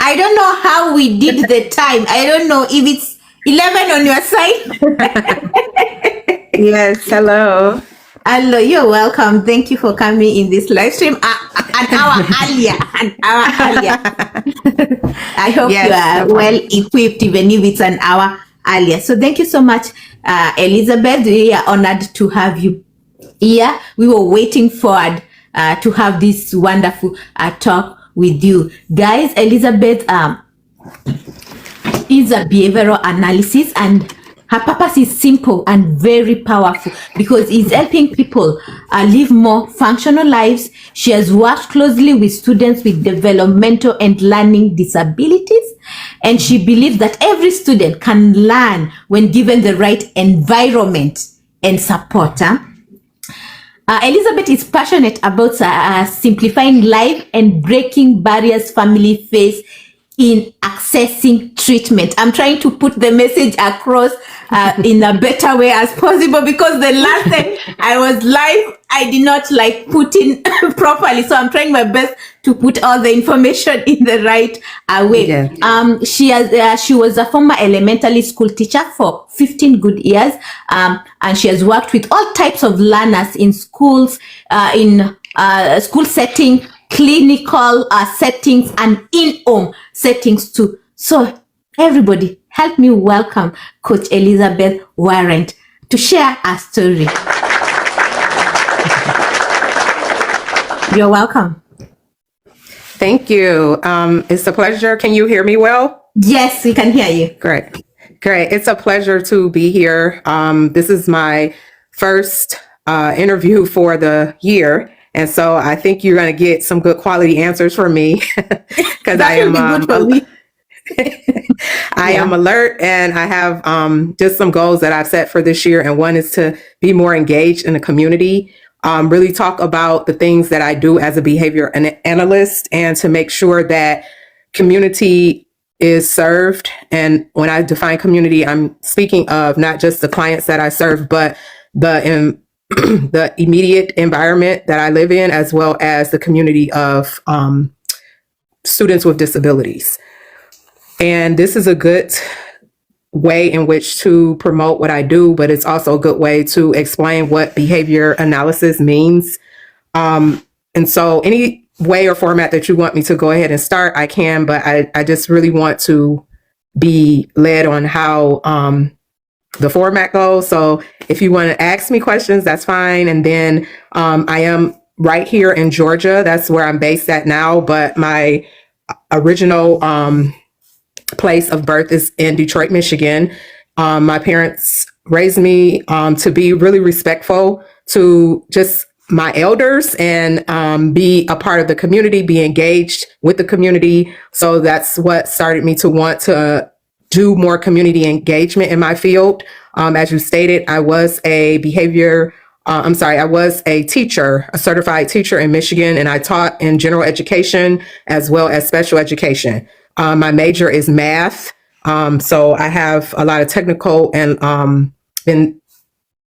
I don't know how we did the time. I don't know if it's 11 on your side. Yes, hello. Hello, you're welcome. Thank you for coming in this live stream an hour earlier. An hour earlier. I hope Yes, you are no well problem. equipped, even if it's an hour earlier. So thank you so much, Elizabeth. We are honored to have you here. We were waiting forward to have this wonderful talk with you. Guys, Elizabeth is a behavioral analysis, and her purpose is simple and very powerful because it's helping people live more functional lives. She has worked closely with students with developmental and learning disabilities, and she believes that every student can learn when given the right environment and support. Elizabeth is passionate about simplifying life and breaking barriers family face in accessing treatment. I'm trying to put the message across in a better way as possible because the last time I was live, I did not put in properly. So I'm trying my best to put all the information in the right way. Yes. She was a former elementary school teacher for 15 good years, and she has worked with all types of learners in schools, in school setting, clinical settings, and in-home settings too. So everybody, help me welcome Coach Elizabeth Waren to share her story. You're welcome. Thank you. It's a pleasure. Can you hear me well? Yes, we can hear you. Great. It's a pleasure to be here. This is my first interview for the year. And so I think you're going to get some good quality answers from me because I am I am alert, and I have just some goals that I've set for this year. And one is to be more engaged in the community, really talk about the things that I do as a behavior analyst, and to make sure that community is served. And when I define community, I'm speaking of not just the clients that I serve, but the immediate environment that I live in, as well as the community of students with disabilities. And this is a good way in which to promote what I do, but it's also a good way to explain what behavior analysis means. And so any way or format that you want me to go ahead and start, I can, but I just really want to be led on how the format goes. So if you want to ask me questions, that's fine. And then I am right here in Georgia. That's where I'm based at now. But my original place of birth is in Detroit, Michigan. My parents raised me to be really respectful to just my elders and be a part of the community, be engaged with the community. So that's what started me to want to do more community engagement in my field. As you stated, I was a I was a teacher, a certified teacher in Michigan, and I taught in general education as well as special education. My major is math. So I have a lot of technical and been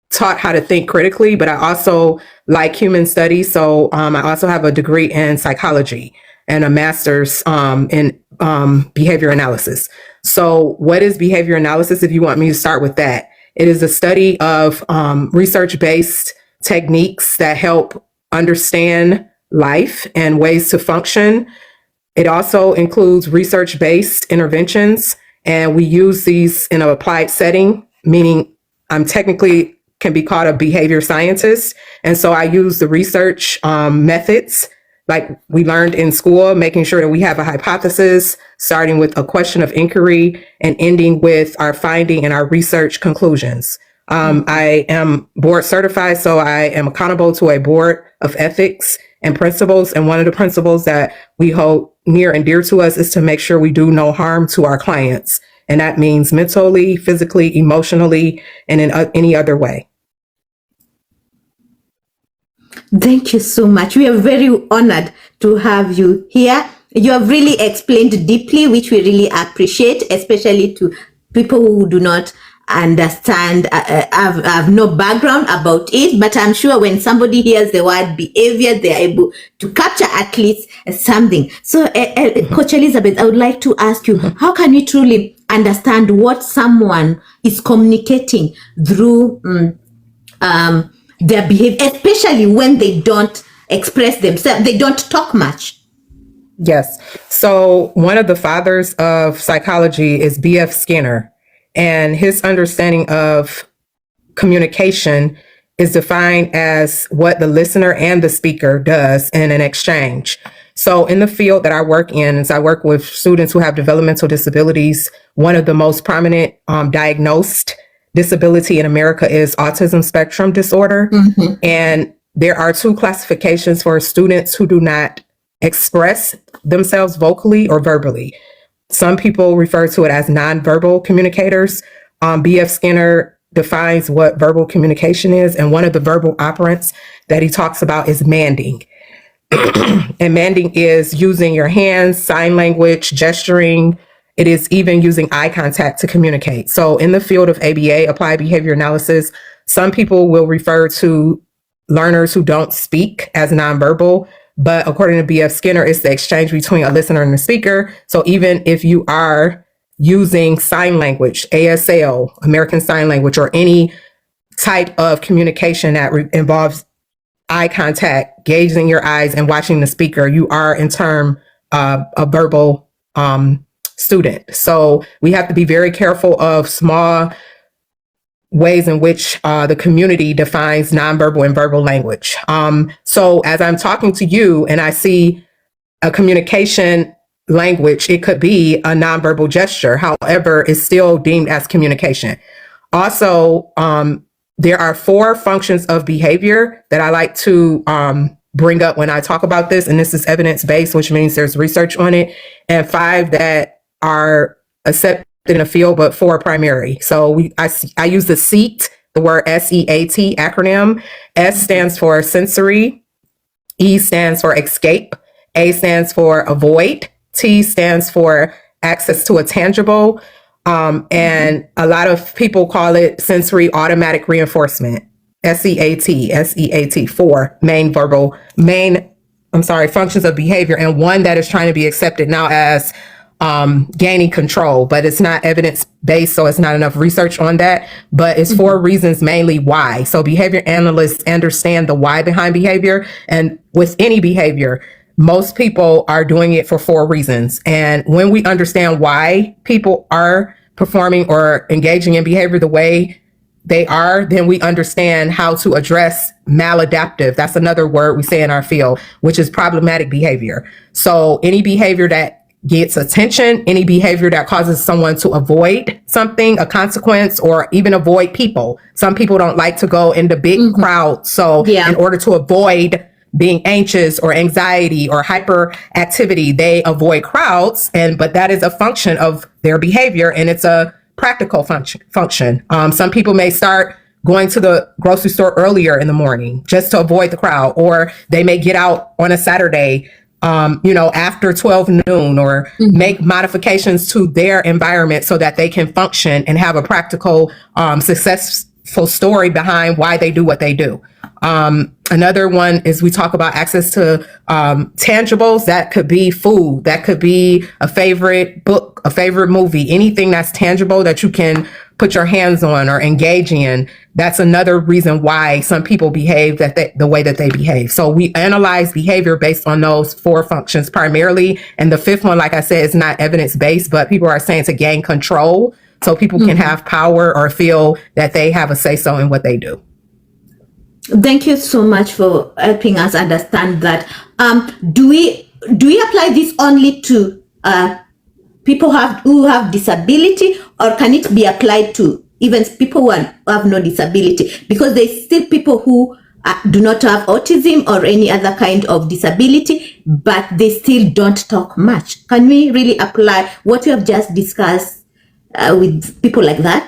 taught how to think critically, but I also like human studies. So I also have a degree in psychology and a master's in behavior analysis. So what is behavior analysis? If you want me to start with that, it is a study of research-based techniques that help understand life and ways to function. It also includes research-based interventions, and we use these in an applied setting, meaning I'm technically can be called a behavior scientist. And so I use the research methods like we learned in school, making sure that we have a hypothesis, starting with a question of inquiry and ending with our finding and our research conclusions. I am board certified, so I am accountable to a board of ethics and principles. And one of the principles that we hold near and dear to us is to make sure we do no harm to our clients. And that means mentally, physically, emotionally, and in any other way. Thank you so much. We are very honored to have you here. You have really explained deeply, which we really appreciate, especially to people who do not understand. I've no background about it, but I'm sure when somebody hears the word behavior, they are able to capture at least something. So, Coach Elizabeth, I would like to ask you, how can we truly understand what someone is communicating through their behavior, especially when they don't express themselves, they don't talk much? Yes. So one of the fathers of psychology is B.F. Skinner, and his understanding of communication is defined as what the listener and the speaker does in an exchange. So in the field that I work in, as I work with students who have developmental disabilities, one of the most prominent diagnosed disability in America is autism spectrum disorder. And there are two classifications for students who do not express themselves vocally or verbally. Some people refer to it as nonverbal communicators. B.F. Skinner defines what verbal communication is, and one of the verbal operants that he talks about is manding. And manding is using your hands, sign language, gesturing. It is even using eye contact to communicate. So in the field of ABA, applied behavior analysis, some people will refer to learners who don't speak as nonverbal, but according to B.F. Skinner, it's the exchange between a listener and a speaker. So even if you are using sign language, ASL, American Sign Language, or any type of communication that involves eye contact, gazing your eyes and watching the speaker, you are in turn a verbal student. So we have to be very careful of small ways in which the community defines nonverbal and verbal language. So as I'm talking to you and I see a communication language, it could be a nonverbal gesture. However, it's still deemed as communication. Also, there are 4 functions of behavior that I like to bring up when I talk about this. And this is evidence-based, which means there's research on it, and 5 that are accepted in a field, but 4 primary. So I use the SEAT, the word SEAT acronym. S stands for sensory, E stands for escape, A stands for avoid, T stands for access to a tangible, and a lot of people call it sensory automatic reinforcement. SEAT, 4 functions of behavior, and one that is trying to be accepted now as gaining control, but it's not evidence-based, so it's not enough research on that, but it's 4 reasons mainly why. So behavior analysts understand the why behind behavior, and with any behavior, most people are doing it for 4 reasons. And when we understand why people are performing or engaging in behavior the way they are, then we understand how to address maladaptive. That's another word we say in our field, which is problematic behavior. So any behavior that gets attention, any behavior that causes someone to avoid something, a consequence, or even avoid people. Some people don't like to go into big crowds. So in order to avoid being anxious or anxiety or hyperactivity, they avoid crowds. But that is a function of their behavior, and it's a practical function. Some people may start going to the grocery store earlier in the morning just to avoid the crowd, or they may get out on a Saturday after 12 noon, or make modifications to their environment so that they can function and have a practical, successful story behind why they do what they do. Another one is we talk about access to tangibles. That could be food, that could be a favorite book, a favorite movie, anything that's tangible that you can put your hands on or engage in. That's another reason why some people behave the way that they behave. So we analyze behavior based on those 4 functions primarily. And the 5th one, like I said, is not evidence-based, but people are saying to gain control so people can have power or feel that they have a say-so in what they do. Thank you so much for helping us understand that. Do we apply this only to people who have disability, or can it be applied to even people who have no disability? Because there's still people who do not have autism or any other kind of disability, but they still don't talk much. Can we really apply what you have just discussed with people like that?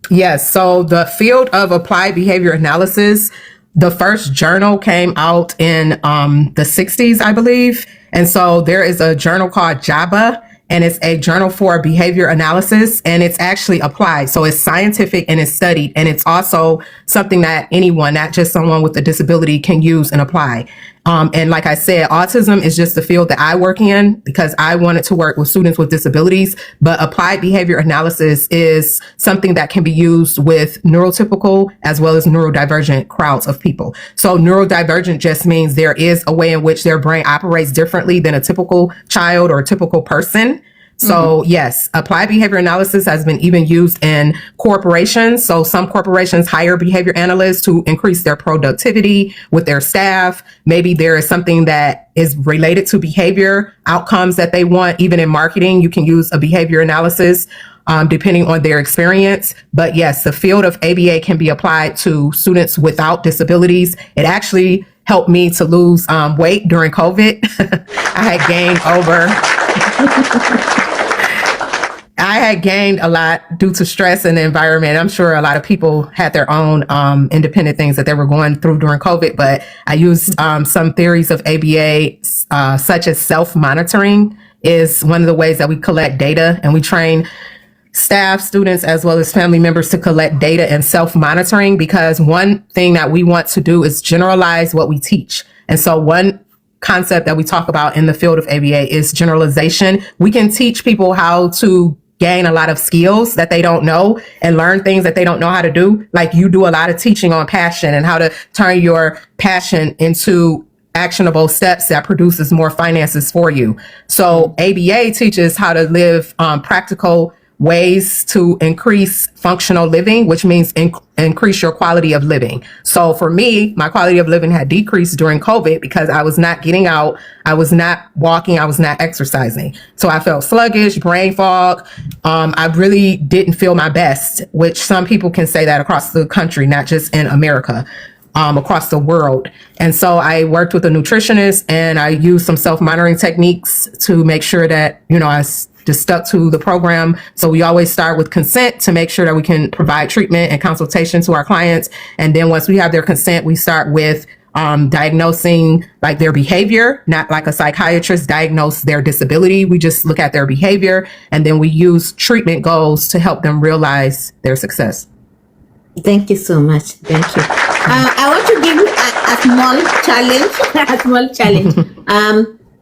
Yes. So the field of applied behavior analysis, the first journal came out in the 60s, I believe. And so there is a journal called JABA, and it's a journal for behavior analysis, and it's actually applied. So it's scientific and it's studied, and it's also something that anyone, not just someone with a disability, can use and apply. And like I said, autism is just the field that I work in because I wanted to work with students with disabilities, but applied behavior analysis is something that can be used with neurotypical as well as neurodivergent crowds of people. So neurodivergent just means there is a way in which their brain operates differently than a typical child or a typical person. So yes, applied behavior analysis has been even used in corporations. So some corporations hire behavior analysts to increase their productivity with their staff. Maybe there is something that is related to behavior outcomes that they want. Even in marketing, you can use a behavior analysis depending on their experience. But yes, the field of ABA can be applied to students without disabilities. It actually helped me to lose weight during COVID. I had gained a lot due to stress in the environment. I'm sure a lot of people had their own independent things that they were going through during COVID, but I used some theories of ABA, such as self-monitoring is one of the ways that we collect data, and we train staff, students, as well as family members to collect data and self-monitoring, because one thing that we want to do is generalize what we teach. And so one concept that we talk about in the field of ABA is generalization. We can teach people how to gain a lot of skills that they don't know and learn things that they don't know how to do. Like you do a lot of teaching on passion and how to turn your passion into actionable steps that produces more finances for you. So ABA teaches how to live practical ways to increase functional living, which means increase your quality of living. So for me, my quality of living had decreased during COVID because I was not getting out, I was not walking, I was not exercising. So I felt sluggish, brain fog. I really didn't feel my best, which some people can say that across the country, not just in America. Across the world. And so I worked with a nutritionist and I used some self-monitoring techniques to make sure that, I just stuck to the program. So we always start with consent to make sure that we can provide treatment and consultation to our clients. And then once we have their consent, we start with diagnosing like their behavior, not like a psychiatrist diagnose their disability. We just look at their behavior, and then we use treatment goals to help them realize their success. Thank you so much. Thank you. I want to give you a small challenge.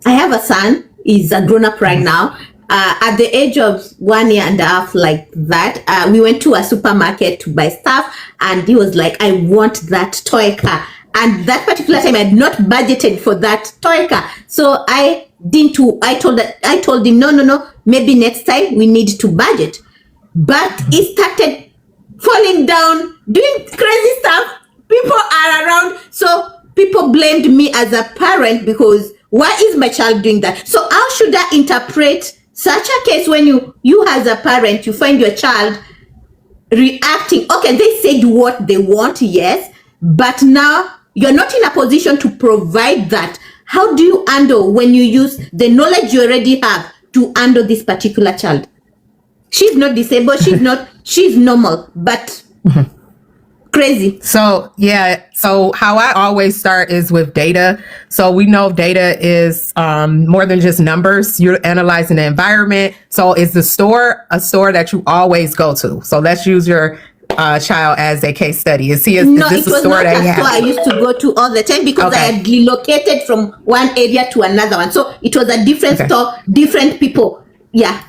I have a son. He's a grown up right now. At the age of 1 year and a half, like that, we went to a supermarket to buy stuff, and he was like, I want that toy car. And that particular time I had not budgeted for that toy car. So I told him, no, maybe next time we need to budget. But he started falling down, doing crazy stuff. People are around. So people blamed me as a parent because why is my child doing that? So how should I interpret such a case when you as a parent, you find your child reacting? Okay, they said what they want, yes, but now you're not in a position to provide that. How do you handle when you use the knowledge you already have to handle this particular child? She's not disabled, she's normal, but crazy. So how I always start is with data. So we know data is more than just numbers. You're analyzing the environment. So is the store a store that you always go to? So let's use your child as a case study. Is this a store that you have? I used to go to all the time because I had relocated from one area to another one. So it was a different store, different people. Yeah.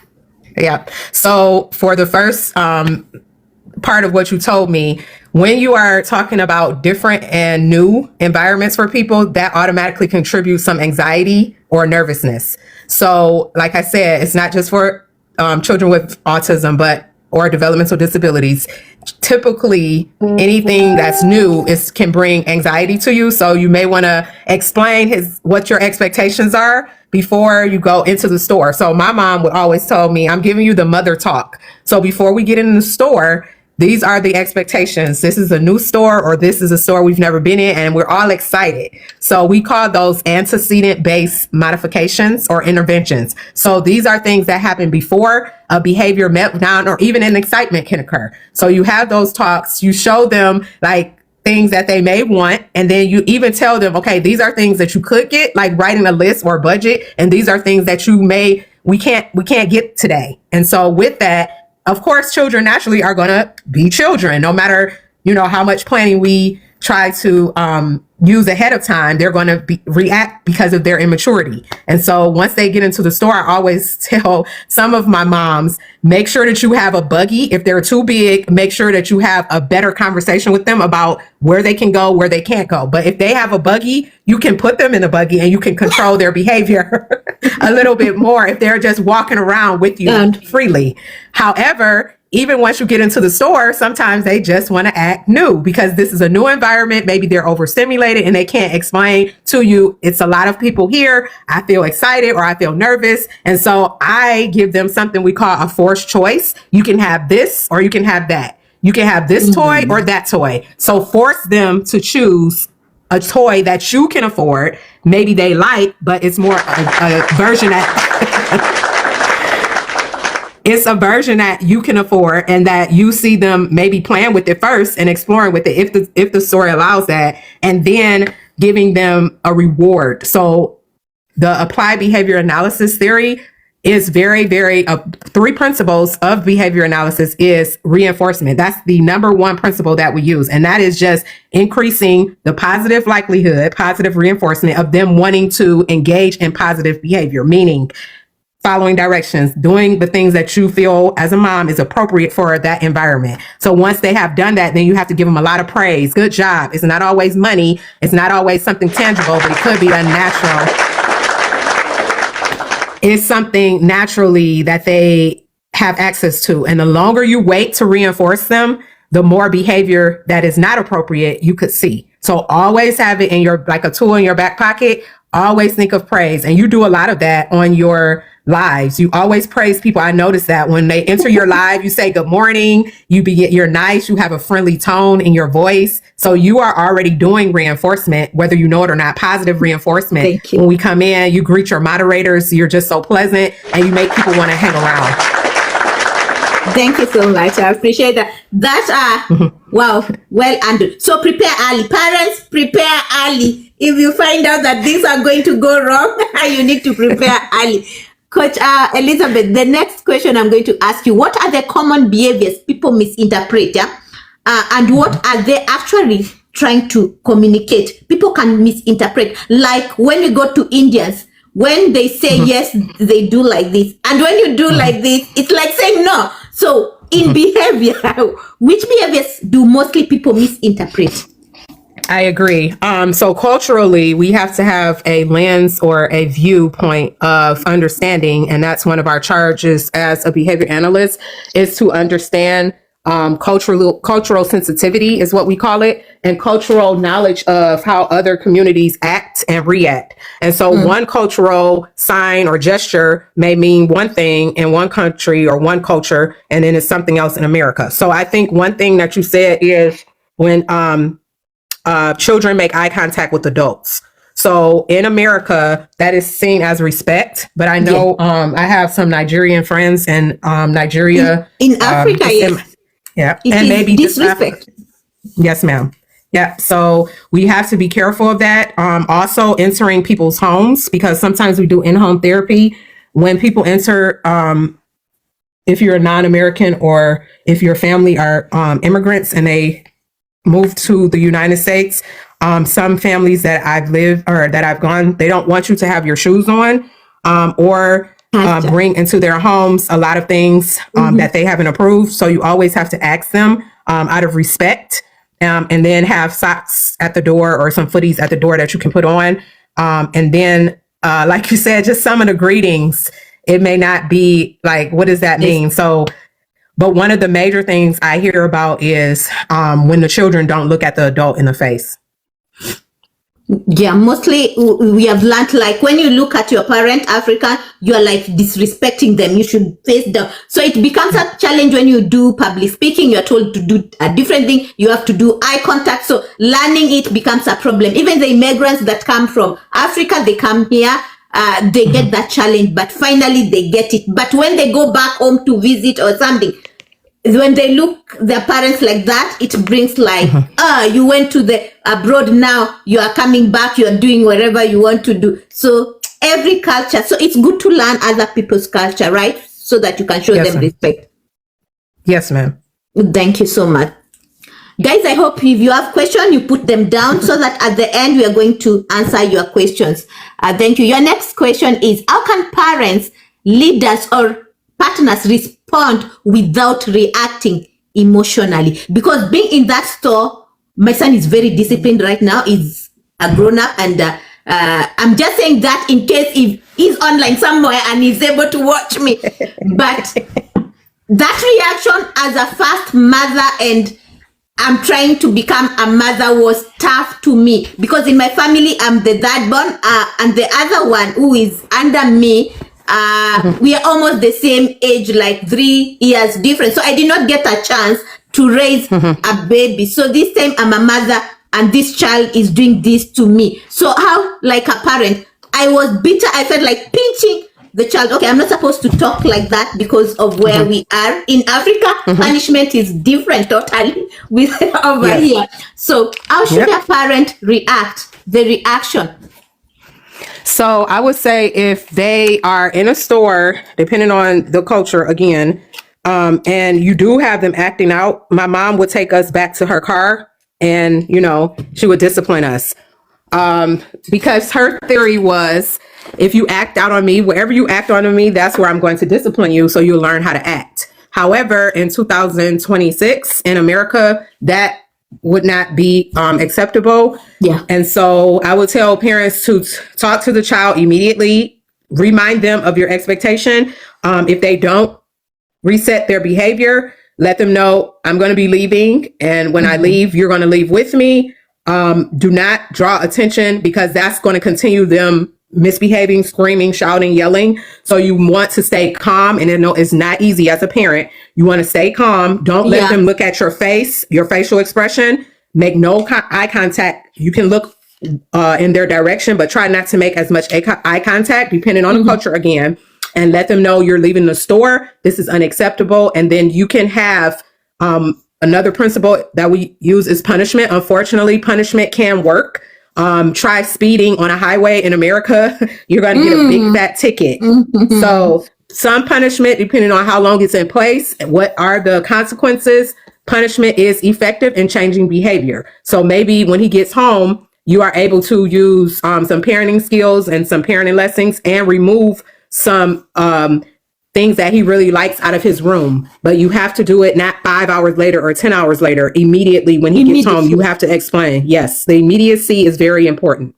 So for the first part of what you told me, when you are talking about different and new environments for people, that automatically contributes some anxiety or nervousness. So like I said, it's not just for children with autism, or developmental disabilities. Typically, anything that's new can bring anxiety to you. So you may want to explain what your expectations are before you go into the store. So my mom would always tell me, I'm giving you the mother talk. So before we get in the store, these are the expectations. This is a new store, or this is a store we've never been in, and we're all excited. So we call those antecedent-based modifications or interventions. So these are things that happen before a behavior meltdown or even an excitement can occur. So you have those talks, you show them like things that they may want, and then you even tell them, okay, these are things that you could get, like writing a list or budget, and these are things that you may we can't get today. And so with that, of course, children naturally are going to be children, no matter, how much planning we try to use ahead of time. They're going to react because of their immaturity. And so once they get into the store, I always tell some of my moms, make sure that you have a buggy. If they're too big, make sure that you have a better conversation with them about where they can go, where they can't go. But if they have a buggy, you can put them in the buggy and you can control their behavior a little bit more if they're just walking around with you freely. However, even once you get into the store, sometimes they just want to act new because this is a new environment. Maybe they're overstimulated and they can't explain to you, it's a lot of people here. I feel excited or I feel nervous. And so I give them something we call a forced choice. You can have this or you can have that. You can have this toy or that toy. So force them to choose a toy that you can afford. Maybe they like, but it's more a version that... It's a version that you can afford and that you see them maybe playing with it first and exploring with it if the story allows that, and then giving them a reward. So the applied behavior analysis theory is very, very, 3 principles of behavior analysis is reinforcement. That's the number one principle that we use. And that is just increasing the positive likelihood, positive reinforcement of them wanting to engage in positive behavior, meaning following directions, doing the things that you feel as a mom is appropriate for that environment. So once they have done that, then you have to give them a lot of praise. Good job. It's not always money. It's not always something tangible, but it could be a natural. It's something naturally that they have access to. And the longer you wait to reinforce them, the more behavior that is not appropriate you could see. So always have it in like a tool in your back pocket. Always think of praise. And you do a lot of that on your lives. You always praise people. I noticed that when they enter your live, you say good morning, you're nice, you have a friendly tone in your voice. So you are already doing reinforcement, whether you know it or not, positive reinforcement. Thank you. When we come in, you greet your moderators, you're just so pleasant and you make people want to hang around. Thank you so much. I appreciate that. Wow, well handled. So prepare early. Parents, prepare early. If you find out that things are going to go wrong, you need to prepare early. Coach Elizabeth, the next question I'm going to ask you, what are the common behaviors people misinterpret? And what are they actually trying to communicate? People can misinterpret. Like when you go to Indians, when they say yes, they do like this. And when you do like this, it's like saying no. So in behavior, which behaviors do mostly people misinterpret? I agree. So culturally, we have to have a lens or a viewpoint of understanding. And that's one of our charges as a behavior analyst, is to understand cultural sensitivity is what we call it, and cultural knowledge of how other communities act and react. And so one cultural sign or gesture may mean one thing in one country or one culture, and then it's something else in America. So I think one thing that you said is when children make eye contact with adults. So in America, that is seen as respect. But I know I have some Nigerian friends in Nigeria. In Africa, yes. Yeah. It and is maybe disrespect. Yes, ma'am. Yeah. So we have to be careful of that. Also entering people's homes, because sometimes we do in-home therapy. When people enter, if you're a non-American or if your family are immigrants and they move to the United States, some families that I've lived or that I've gone, they don't want you to have your shoes on or bring into their homes a lot of things that they haven't approved. So you always have to ask them out of respect, and then have socks at the door or some footies at the door that you can put on. And then, like you said, just some of the greetings, it may not be like, what does that mean? So, but one of the major things I hear about is when the children don't look at the adult in the face. Yeah, mostly we have learned, like when you look at your parent, African, you're like disrespecting them. You should face them. So it becomes a challenge when you do public speaking. You're told to do a different thing. You have to do eye contact. So learning it becomes a problem. Even the immigrants that come from Africa, they come here, they get that challenge, but finally they get it. But when they go back home to visit or something, when they look their parents like that, it brings like, you went to the abroad, now you are coming back, you are doing whatever you want to do. So every culture. So it's good to learn other people's culture, right? So that you can show Yes, them ma'am. respect. Yes, ma'am. Thank you so much. Guys, I hope if you have questions, you put them down so that at the end, we are going to answer your questions. Thank you. Your next question is, how can parents, leaders, or partners respond without reacting emotionally? Because being in that store, my son is very disciplined right now. He's a grown-up, and I'm just saying that in case if he's online somewhere and he's able to watch me. But that reaction as a first mother, and I'm trying to become a mother, was tough to me, because in my family I'm the third born, and the other one who is under me, we are almost the same age, like 3 years difference. So I did not get a chance to raise a baby. So this time I'm a mother, and this child is doing this to me. So how, like a parent, I was bitter. I felt like pinching the child. Okay, I'm not supposed to talk like that because of where we are in Africa. Punishment is different totally with over here. So how should a parent react? The reaction. So I would say if they are in a store, depending on the culture again, and you do have them acting out, my mom would take us back to her car, and she would discipline us. Because her theory was, if you act out on me, wherever you act on me, that's where I'm going to discipline you, so you'll learn how to act. However, in 2026 in America, that would not be acceptable. Yeah. And so I would tell parents to talk to the child immediately, remind them of your expectation. If they don't reset their behavior, let them know, I'm going to be leaving, and when I leave, you're going to leave with me. Do not draw attention, because that's going to continue them misbehaving, screaming, shouting, yelling. So you want to stay calm. And it's not easy as a parent. You want to stay calm. Don't let them look at your face, your facial expression. Make no eye contact. You can look in their direction, but try not to make as much eye contact, depending on the culture again, and let them know you're leaving the store. This is unacceptable. And then you can have another principle that we use is punishment. Unfortunately, punishment can work. Try speeding on a highway in America. You're going to get a big fat ticket. So some punishment, depending on how long it's in place, what are the consequences, punishment is effective in changing behavior. So maybe when he gets home, you are able to use some parenting skills and some parenting lessons, and remove some things that he really likes out of his room. But you have to do it not 5 hours later or 10 hours later. Immediately when he gets home, you have to explain. Yes, the immediacy is very important.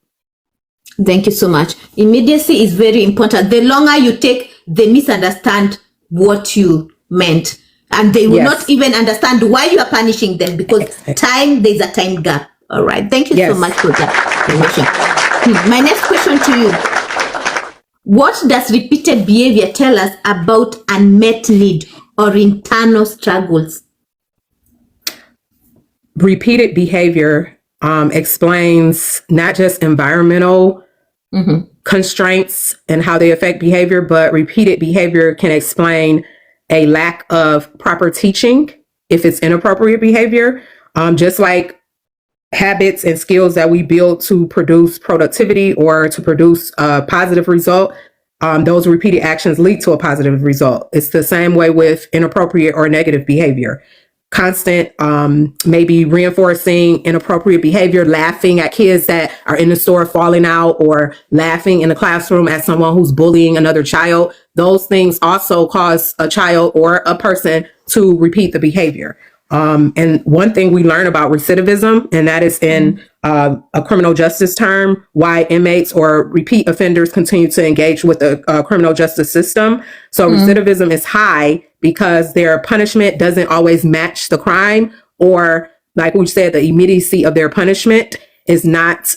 Thank you so much. Immediacy is very important. The longer you take, they misunderstand what you meant, and they will not even understand why you are punishing them, because there's a time gap. All right. Thank you so much for that information. My next question to you. What does repeated behavior tell us about unmet need or internal struggles? Repeated behavior explains not just environmental constraints and how they affect behavior, but repeated behavior can explain a lack of proper teaching if it's inappropriate behavior, just like habits and skills that we build to produce productivity or to produce a positive result. Those repeated actions lead to a positive result. It's the same way with inappropriate or negative behavior. Constant, maybe reinforcing inappropriate behavior, laughing at kids that are in the store falling out, or laughing in the classroom at someone who's bullying another child. Those things also cause a child or a person to repeat the behavior. And one thing we learn about recidivism, and that is in a criminal justice term, why inmates or repeat offenders continue to engage with the criminal justice system. So recidivism is high because their punishment doesn't always match the crime, or like we said, the immediacy of their punishment is not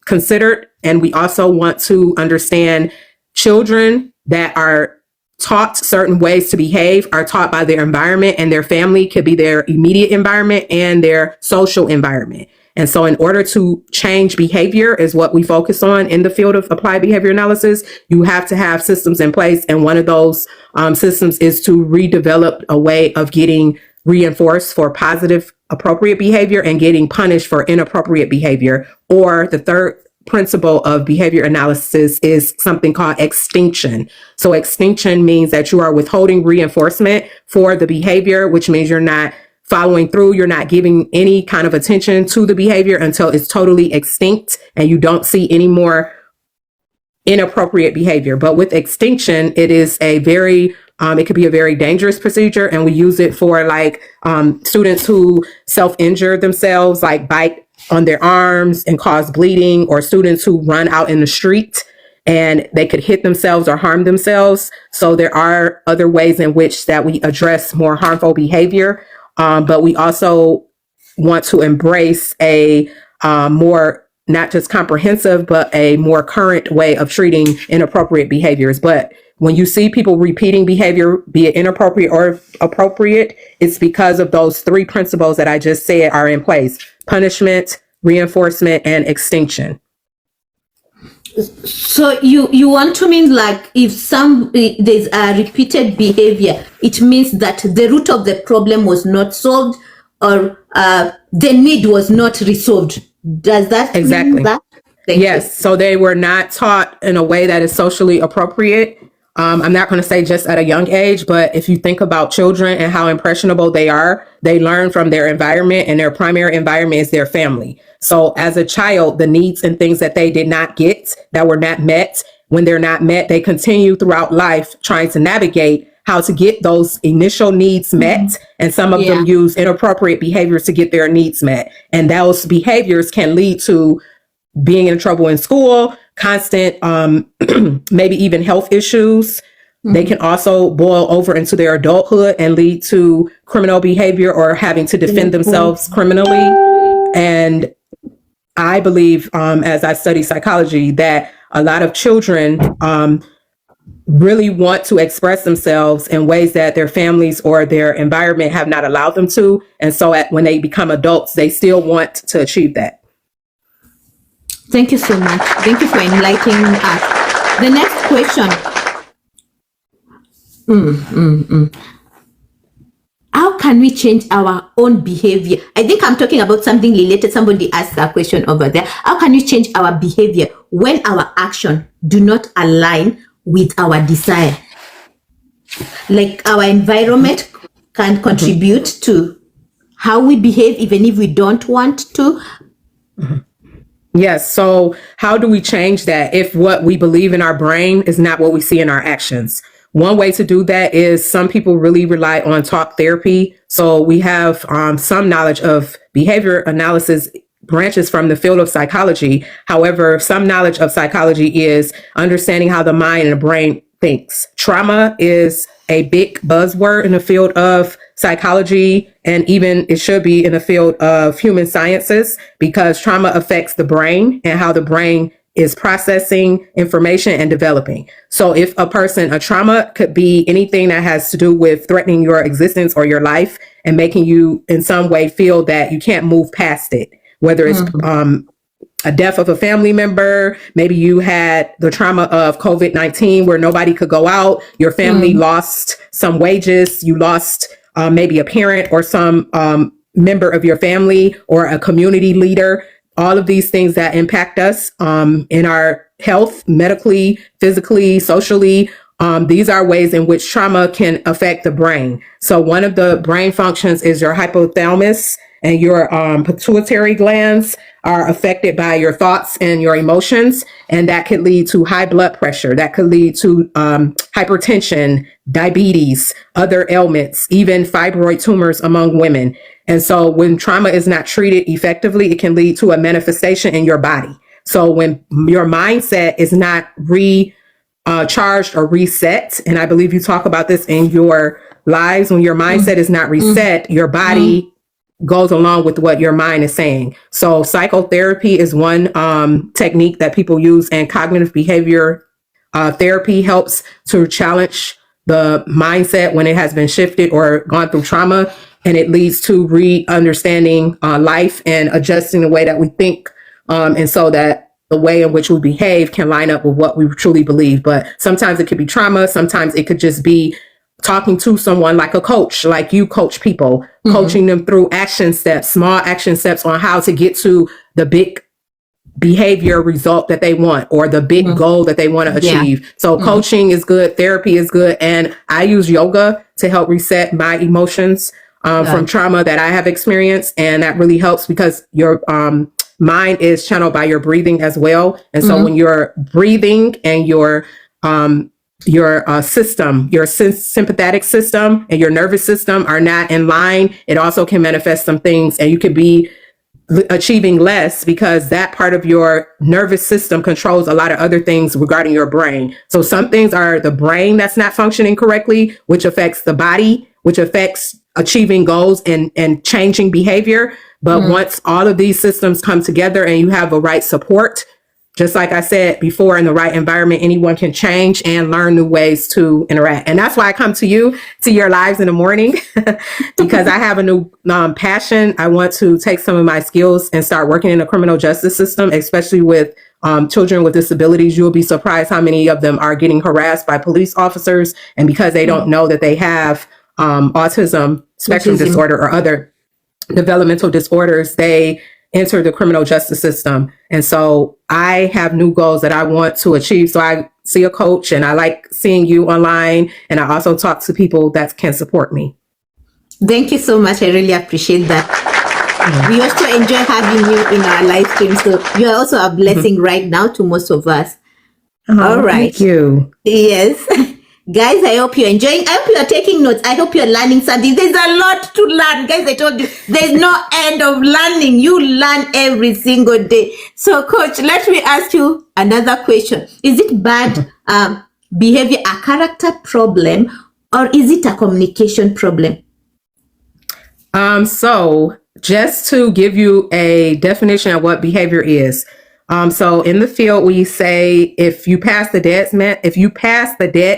considered. And we also want to understand children that are taught certain ways to behave are taught by their environment, and their family could be their immediate environment and their social environment. And so in order to change behavior is what we focus on in the field of applied behavior analysis. You have to have systems in place. And one of those systems is to redevelop a way of getting reinforced for positive, appropriate behavior and getting punished for inappropriate behavior. Or the third principle of behavior analysis is something called extinction. So extinction means that you are withholding reinforcement for the behavior, which means you're not following through. You're not giving any kind of attention to the behavior until it's totally extinct and you don't see any more inappropriate behavior. But with extinction, it is a very it could be a very dangerous procedure, and we use it for like students who self-injure themselves, like bite on their arms and cause bleeding, or students who run out in the street and they could hit themselves or harm themselves. So there are other ways in which that we address more harmful behavior, but we also want to embrace a more not just comprehensive, but a more current way of treating inappropriate behaviors. But when you see people repeating behavior, be it inappropriate or appropriate, it's because of those three principles that I just said are in place: punishment, reinforcement, and extinction. So you want to mean like if there's a repeated behavior, it means that the root of the problem was not solved, or the need was not resolved. Does that exactly mean that? Yes. You. So they were not taught in a way that is socially appropriate. I'm not going to say just at a young age, but if you think about children and how impressionable they are, they learn from their environment, and their primary environment is their family. So as a child, the needs and things that they did not get, that were not met, when they're not met, they continue throughout life trying to navigate how to get those initial needs met. And some of them use inappropriate behaviors to get their needs met. And those behaviors can lead to being in trouble in school, constant, maybe even health issues. They can also boil over into their adulthood and lead to criminal behavior or having to defend themselves criminally. And I believe, as I study psychology, that a lot of children really want to express themselves in ways that their families or their environment have not allowed them to. And so when they become adults, they still want to achieve that. Thank you so much. Thank you for enlightening us. The next question. How can we change our own behavior? I think I'm talking about something related. Somebody asked a question over there. How can we change our behavior when our action do not align with our desire? Like our environment can contribute to how we behave even if we don't want to. Yes. So how do we change that if what we believe in our brain is not what we see in our actions? One way to do that is some people really rely on talk therapy. So we have some knowledge of behavior analysis branches from the field of psychology. However, some knowledge of psychology is understanding how the mind and the brain thinks. Trauma is a big buzzword in the field of psychology, and even it should be in the field of human sciences, because trauma affects the brain and how the brain is processing information and developing. So if a trauma could be anything that has to do with threatening your existence or your life and making you in some way feel that you can't move past it, whether it's a death of a family member, maybe you had the trauma of COVID-19 where nobody could go out, your family lost some wages, you lost maybe a parent or some member of your family or a community leader. All of these things that impact us in our health, medically, physically, socially. These are ways in which trauma can affect the brain. So one of the brain functions is your hypothalamus, and your pituitary glands are affected by your thoughts and your emotions. And that could lead to high blood pressure. That could lead to hypertension, diabetes, other ailments, even fibroid tumors among women. And so when trauma is not treated effectively, it can lead to a manifestation in your body. So when your mindset is not recharged or reset, and I believe you talk about this in your lives, when your mindset is not reset, your body goes along with what your mind is saying. So psychotherapy is one technique that people use, and cognitive behavior therapy helps to challenge the mindset when it has been shifted or gone through trauma, and it leads to re-understanding life and adjusting the way that we think, and so that the way in which we behave can line up with what we truly believe. But sometimes it could be trauma, sometimes it could just be talking to someone like a coach, like you coach people, coaching them through action steps, small action steps on how to get to the big behavior result that they want or the big goal that they want to achieve. So coaching is good, therapy is good, and I use yoga to help reset my emotions from trauma that I have experienced, and that really helps because your mind is channeled by your breathing as well. And so when you're breathing and your system, your sympathetic system and your nervous system are not in line, it also can manifest some things, and you could be achieving less because that part of your nervous system controls a lot of other things regarding your brain. So some things are the brain that's not functioning correctly, which affects the body, which affects achieving goals and changing behavior. But once all of these systems come together and you have the right support, just like I said before, in the right environment, anyone can change and learn new ways to interact. And that's why I come to you, to your lives in the morning, because I have a new passion. I want to take some of my skills and start working in the criminal justice system, especially with children with disabilities. You'll be surprised how many of them are getting harassed by police officers. And because they don't know that they have autism spectrum disorder or other developmental disorders, they enter the criminal justice system. And so I have new goals that I want to achieve. So I see a coach, and I like seeing you online, and I also talk to people that can support me. Thank you so much. I really appreciate that. We also enjoy having you in our live stream. So you're also a blessing right now to most of us. All right. Thank you. Yes. Guys, I hope you're enjoying. I hope you're taking notes. I hope you're learning something. There's a lot to learn. Guys, I told you, there's no end of learning. You learn every single day. So, Coach, let me ask you another question. Is it bad behavior a character problem, or is it a communication problem? So just to give you a definition of what behavior is. So in the field, we say if you pass the dead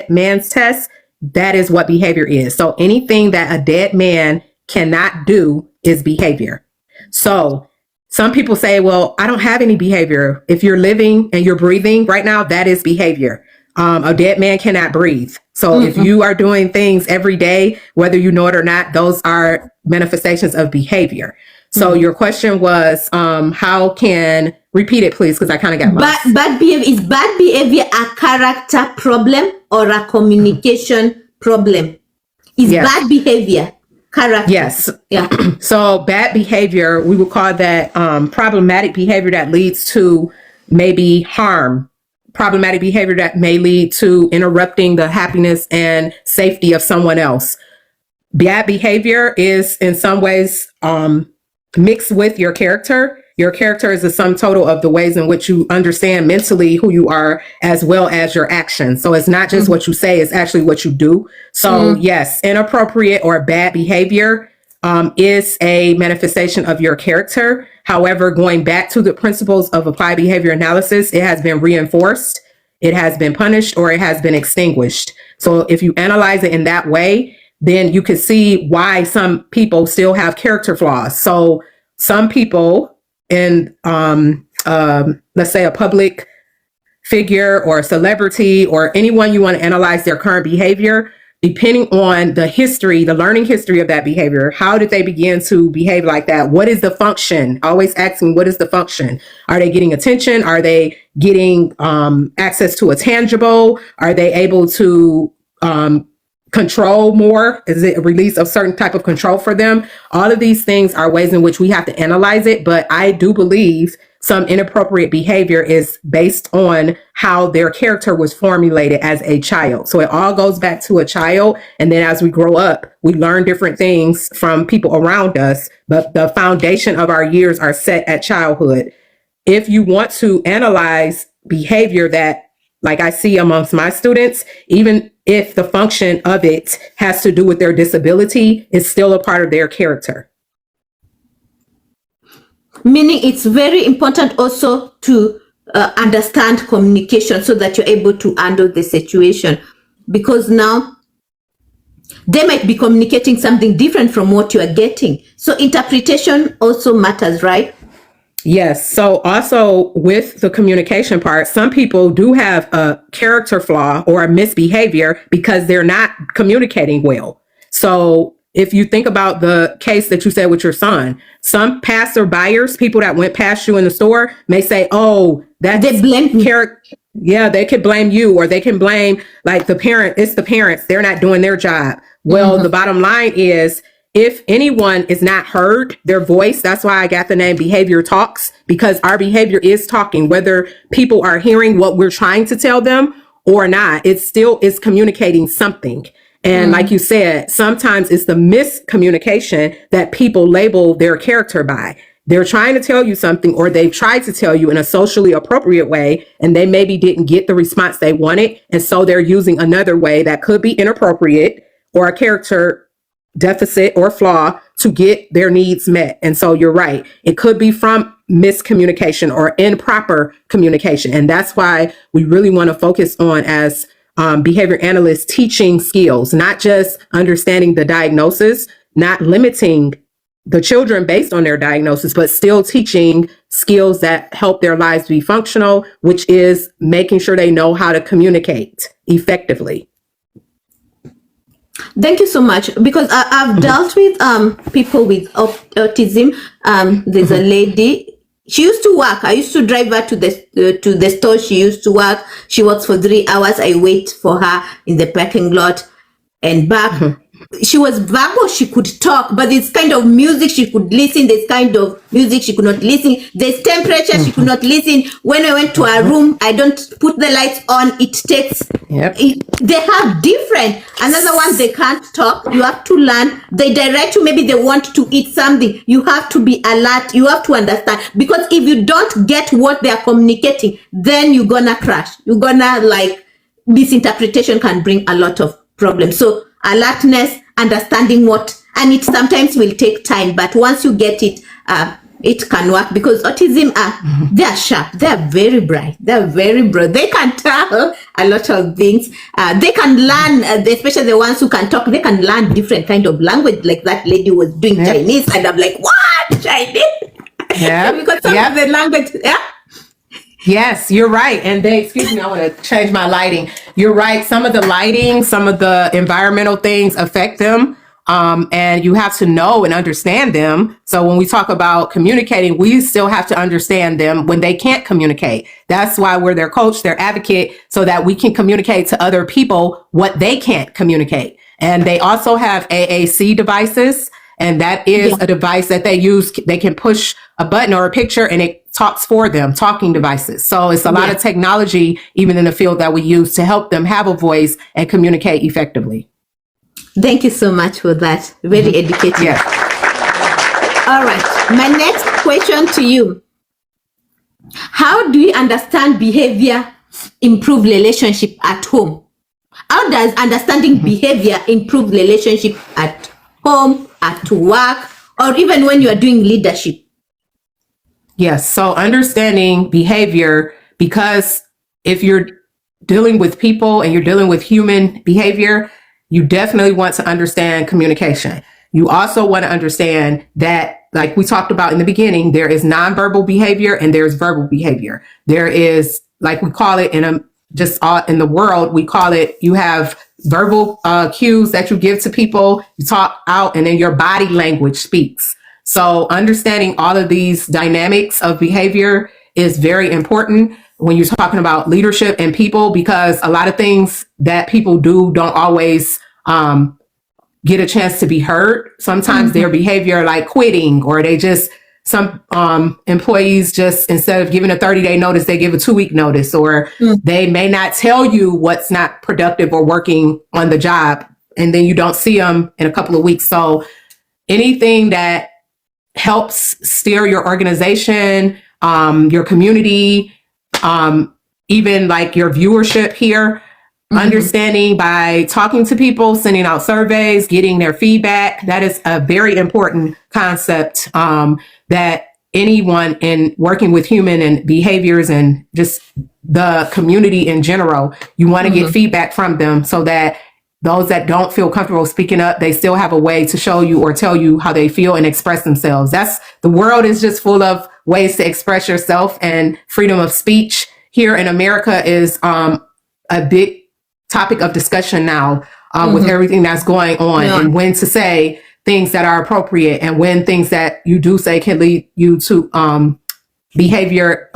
man's test, that is what behavior is. So anything that a dead man cannot do is behavior. So some people say, well, I don't have any behavior. If you're living and you're breathing right now, that is behavior. A dead man cannot breathe. So if you are doing things every day, whether you know it or not, those are manifestations of behavior. So your question was, repeat it, please, because I kind of got lost. Is bad behavior a character problem or a communication problem? Is bad behavior character? Yes. Yeah. So bad behavior, we would call that problematic behavior that leads to maybe harm. Problematic behavior that may lead to interrupting the happiness and safety of someone else. Bad behavior is in some ways mixed with your character. Your character is the sum total of the ways in which you understand mentally who you are, as well as your actions. So it's not just what you say, it's actually what you do. So yes, inappropriate or bad behavior is a manifestation of your character. However, going back to the principles of applied behavior analysis, it has been reinforced, it has been punished, or it has been extinguished. So if you analyze it in that way, then you can see why some people still have character flaws. So some people in, let's say, a public figure or a celebrity or anyone you want to analyze their current behavior, depending on the history, the learning history of that behavior, how did they begin to behave like that? What is the function? Always asking, what is the function? Are they getting attention? Are they getting access to a tangible? Are they able to control more? Is it a release of certain type of control for them? All of these things are ways in which we have to analyze it. But I do believe some inappropriate behavior is based on how their character was formulated as a child. So it all goes back to a child. And then as we grow up, we learn different things from people around us. But the foundation of our years are set at childhood. If you want to analyze behavior that, like I see amongst my students, even if the function of it has to do with their disability, it's still a part of their character. Meaning it's very important also to understand communication so that you're able to handle the situation, because now they might be communicating something different from what you are getting. So interpretation also matters, right? Yes. So also with the communication part, some people do have a character flaw or a misbehavior because they're not communicating well. So if you think about the case that you said with your son, some passerbyers, people that went past you in the store, may say, "Oh, that's They blame character." Yeah, they could blame you, or they can blame like the parent. It's the parents. They're not doing their job. Well, the bottom line is, if anyone is not heard, their voice, that's why I got the name Behavior Talks, because our behavior is talking, whether people are hearing what we're trying to tell them or not, it still is communicating something. And like you said, sometimes it's the miscommunication that people label their character by. They're trying to tell you something, or they've tried to tell you in a socially appropriate way, and they maybe didn't get the response they wanted. And so they're using another way that could be inappropriate or a character deficit or flaw to get their needs met. And so you're right. It could be from miscommunication or improper communication. And that's why we really want to focus on, as behavior analysts, teaching skills, not just understanding the diagnosis, not limiting the children based on their diagnosis, but still teaching skills that help their lives be functional, which is making sure they know how to communicate effectively. Thank you so much, because I've dealt with people with autism. There's a lady. She used to work. I used to drive her to the store. She used to work. She works for 3 hours. I wait for her in the parking lot and back. She was verbal. She could talk, but this kind of music she could listen. This kind of music she could not listen. There's temperature she could not listen. When I went to her room, I don't put the lights on. It takes. They have different. Another one, they can't talk. You have to learn. They direct you. Maybe they want to eat something. You have to be alert. You have to understand, because if you don't get what they are communicating, then you're gonna crash. You're gonna, like, misinterpretation can bring a lot of problems. So alertness, understanding what, and it sometimes will take time, but once you get it, it can work, because autism they are sharp, they are very bright, they can tell a lot of things. They can learn, especially the ones who can talk, they can learn different kind of language, like that lady was doing Chinese, and I'm like, what, Chinese? Because some of the language, Yes, you're right. And they, excuse me, I want to change my lighting. You're right. Some of the lighting, some of the environmental things affect them. And you have to know and understand them. So when we talk about communicating, we still have to understand them when they can't communicate. That's why we're their coach, their advocate, so that we can communicate to other people what they can't communicate. And they also have AAC devices. And that is a device that they use. They can push a button or a picture and it talks for them, talking devices. So it's a lot of technology, even in the field, that we use to help them have a voice and communicate effectively. Thank you so much for that. Very educative. Yeah. All right. My next question to you. How do you understand behavior improve relationship at home? How does understanding behavior improve relationship at home, at work, or even when you are doing leadership? Yes. So understanding behavior, because if you're dealing with people and you're dealing with human behavior, you definitely want to understand communication. You also want to understand that, like we talked about in the beginning, there is nonverbal behavior and there's verbal behavior. There is, like we call it in the world, we call it, you have verbal cues that you give to people, you talk out, and then your body language speaks. So understanding all of these dynamics of behavior is very important when you're talking about leadership and people, because a lot of things that people do don't always get a chance to be heard. Sometimes their behavior, like quitting, or some employees just, instead of giving a 30-day notice, they give a 2-week notice, or they may not tell you what's not productive or working on the job, and then you don't see them in a couple of weeks. So anything that helps steer your organization, your community, even like your viewership here, understanding by talking to people, sending out surveys, getting their feedback. That is a very important concept that anyone in working with human and behaviors and just the community in general, you want to get feedback from them, so that those that don't feel comfortable speaking up, they still have a way to show you or tell you how they feel and express themselves. The world is just full of ways to express yourself, and freedom of speech here in America is a big topic of discussion now. with everything that's going on, and when to say things that are appropriate, and when things that you do say can lead you to behavior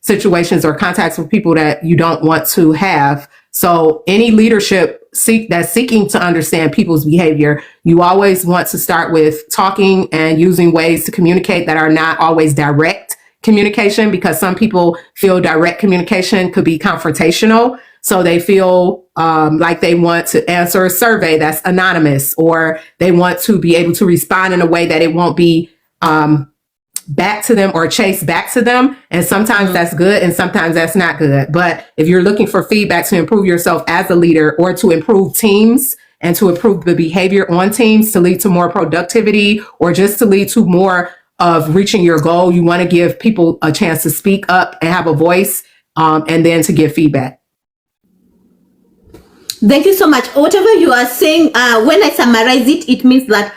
situations or contacts with people that you don't want to have. So any leadership that's seeking to understand people's behavior, you always want to start with talking and using ways to communicate that are not always direct communication, because some people feel direct communication could be confrontational. So they feel like they want to answer a survey that's anonymous, or they want to be able to respond in a way that it won't be back to them or chase back to them. And sometimes that's good and sometimes that's not good. But if you're looking for feedback to improve yourself as a leader, or to improve teams and to improve the behavior on teams to lead to more productivity, or just to lead to more of reaching your goal, you want to give people a chance to speak up and have a voice, and then to give feedback. Thank you so much. Whatever you are saying, when I summarize it, it means that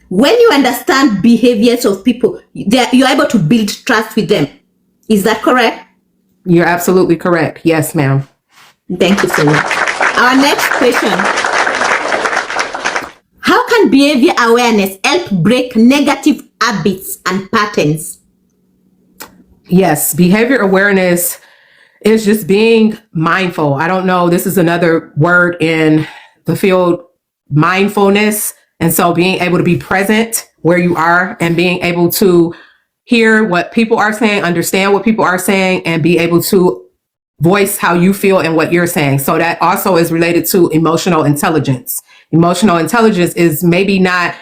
when you understand behaviors of people, you're able to build trust with them. Is that correct? You're absolutely correct. Yes, ma'am. Thank you so much. Our next question. How can behavior awareness help break negative habits and patterns? Yes, behavior awareness is just being mindful. I don't know, this is another word in the field, mindfulness. And so being able to be present where you are, and being able to hear what people are saying, understand what people are saying, and be able to voice how you feel and what you're saying. So that also is related to emotional intelligence. Emotional intelligence is maybe not